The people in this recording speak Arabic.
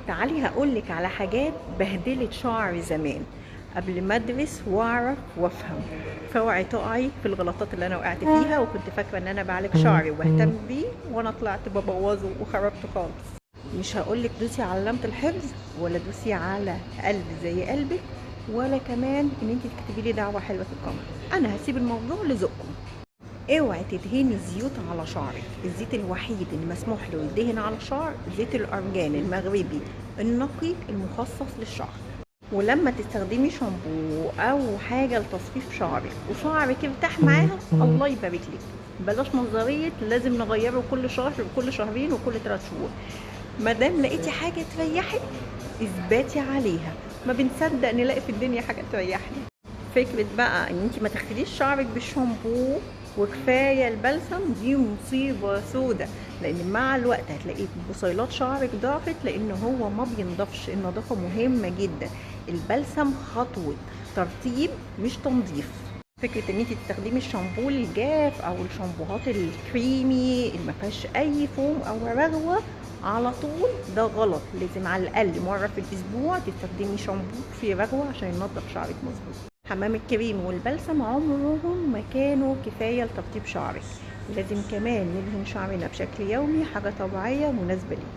تعالي هقولك على حاجات بهدلت شعري زمان قبل ما ادرس واعرف وافهم. فاوعي تقعي في الغلطات اللي انا وقعت فيها وكنت فاكره ان انا بعالج شعري وبهتم بيه وانا طلعت ببوظه وخربته خالص. مش هقولك دوسي على علامه الحفظ ولا دوسي على قلب زي قلبك، ولا كمان ان انت تكتبي لي دعوه حلوه في الكومنت. انا هسيب الموضوع لذوقكم. اوعي تدهني زيوت على شعرك. الزيت الوحيد اللي مسموح له يدهن على الشعر زيت الارجان المغربي النقي المخصص للشعر. ولما تستخدمي شامبو او حاجه لتصفيف شعرك وشعرك ارتاح معاها، الله يبارك لك. بلاش نظريه لازم نغيره كل شهر وكل شهرين وكل 3 شهور. مادام لقيتي حاجه تريحك اثباتي عليها. ما بنصدق نلاقي في الدنيا حاجه تريحنا. فكرة بقى ان انت ما تغسليش شعرك بالشامبو وكفاية البلسم دي مصيبة سودة، لان مع الوقت هتلاقي بصيلات شعرك ضعفت لان هو ما بينضفش. النظافة مهمة جدا. البلسم خطوة ترطيب مش تنظيف. فكرة ان انت تستخدمي الشامبو الجاف او الشامبوهات الكريمي اللي ما فيهاش اي فوم او رغوة على طول ده غلط. لازم على الاقل مرة في الاسبوع تستخدمي شامبو فيه رغوة عشان ينضف شعرك مظبوط. حمام الكريم والبلسم عمرهم ما كانوا كفاية لترطيب شعرك. لازم كمان ندهن شعرنا بشكل يومي حاجة طبيعية مناسبة ليه.